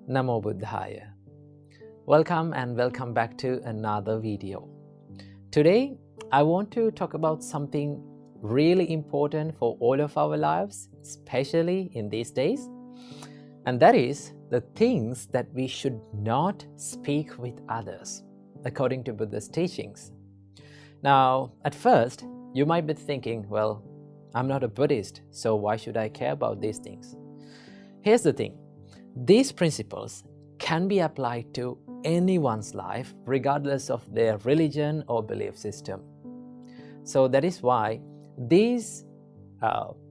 Namo Buddhaya. Welcome and welcome back to another video. Today, I want to talk about something really important for all of our lives, especially in these days, and that is the things that we should not speak with others, according to Buddha's teachings. Now, at first, you might be thinking, well, I'm not a Buddhist, so why should I care about these things? Here's the thing. These principles can be applied to anyone's life, regardless of their religion or belief system. So that is why these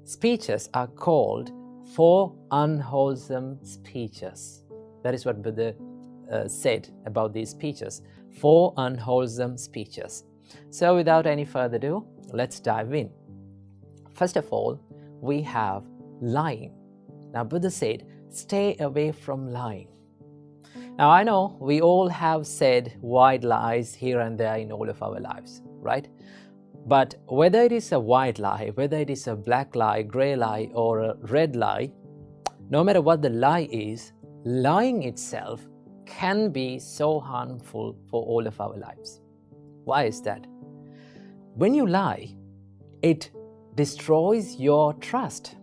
speeches are called four unwholesome speeches. That is what Buddha said about these speeches, four unwholesome speeches. So without any further ado, let's dive in. First of all, we have lying. Now Buddha said, stay away from lying. Now I know we all have said white lies here and there in all of our lives, right? But whether it is a white lie, whether it is a black lie, gray lie, or a red lie, no matter what the lie is, lying itself can be so harmful for all of our lives. Why is that? When you lie, it destroys your trust.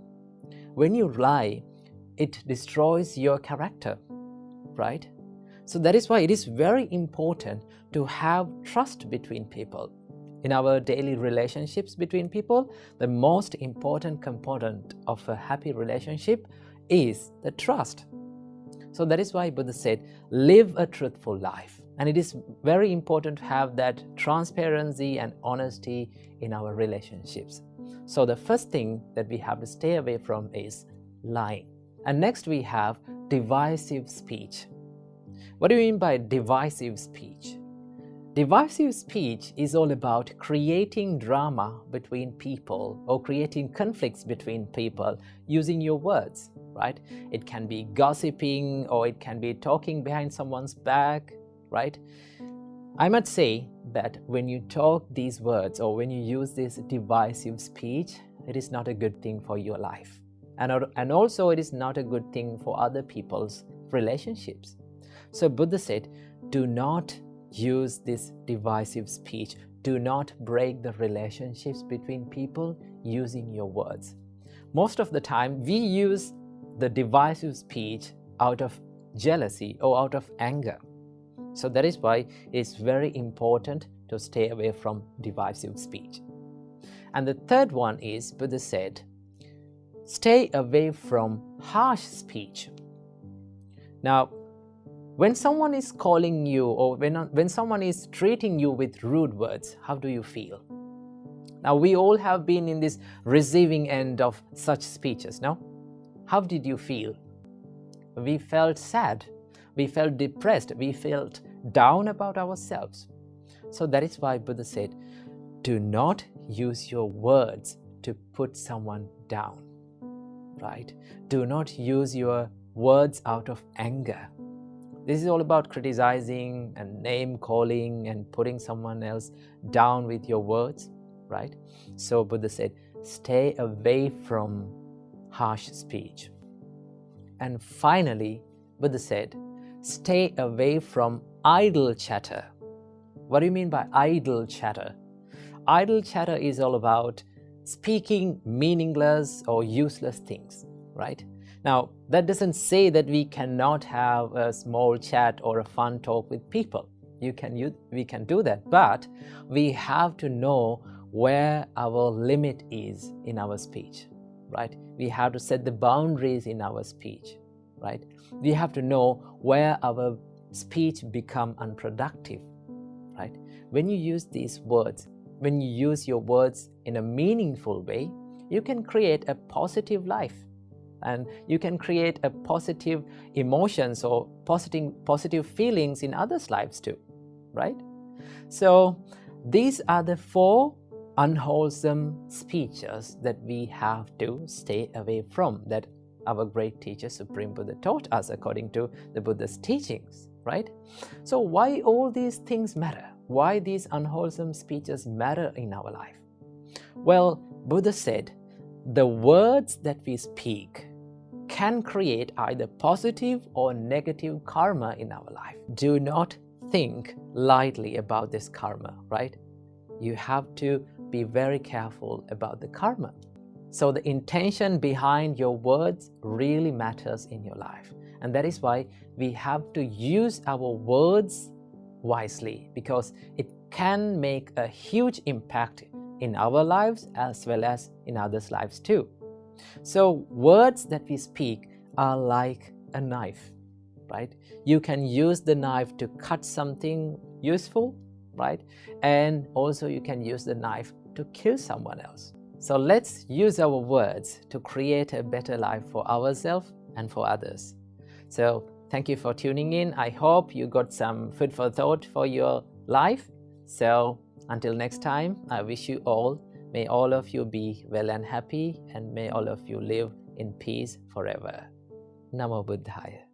When you lie, it destroys your character, right? So that is why it is very important to have trust between people. In our daily relationships between people, the most important component of a happy relationship is the trust. So that is why Buddha said, live a truthful life. And it is very important to have that transparency and honesty in our relationships. So the first thing that we have to stay away from is lying. And next we have divisive speech. What do you mean by divisive speech? Divisive speech is all about creating drama between people or creating conflicts between people using your words, right? It can be gossiping or it can be talking behind someone's back, right? I must say that when you talk these words or when you use this divisive speech, it is not a good thing for your life. And also it is not a good thing for other people's relationships. So Buddha said, do not use this divisive speech. Do not break the relationships between people using your words. Most of the time, we use the divisive speech out of jealousy or out of anger. So that is why it's very important to stay away from divisive speech. And the third one is, Buddha said, stay away from harsh speech. Now, when someone is calling you or when someone is treating you with rude words, how do you feel? Now, we all have been in this receiving end of such speeches, no? How did you feel? We felt sad, we felt depressed, we felt down about ourselves. So that is why Buddha said, do not use your words to put someone down, right? Do not use your words out of anger. This is all about criticizing and name calling and putting someone else down with your words, right? So Buddha said, stay away from harsh speech. And finally, Buddha said, stay away from idle chatter. What do you mean by idle chatter? Idle chatter is all about speaking meaningless or useless things, right? Now, that doesn't say that we cannot have a small chat or a fun talk with people. We can do that, but we have to know where our limit is in our speech, right? We have to set the boundaries in our speech, right? We have to know where our speech become unproductive, right? When you use these words, when you use your words in a meaningful way, you can create a positive life. And you can create a positive emotions or positive feelings in others' lives too, right? So these are the four unwholesome speeches that we have to stay away from, that our great teacher Supreme Buddha taught us according to the Buddha's teachings, right? So why all these things matter? Why these unwholesome speeches matter in our life? Well, Buddha said, the words that we speak can create either positive or negative karma in our life. Do not think lightly about this karma, right? You have to be very careful about the karma. So the intention behind your words really matters in your life. And that is why we have to use our words wisely, because it can make a huge impact in our lives as well as in others' lives too. So words that we speak are like a knife, right? You can use the knife to cut something useful, right? And also you can use the knife to kill someone else. So let's use our words to create a better life for ourselves and for others. So thank you for tuning in. I hope you got some food for thought for your life. So until next time, I wish you all, may all of you be well and happy, and may all of you live in peace forever. Namo Buddhaya.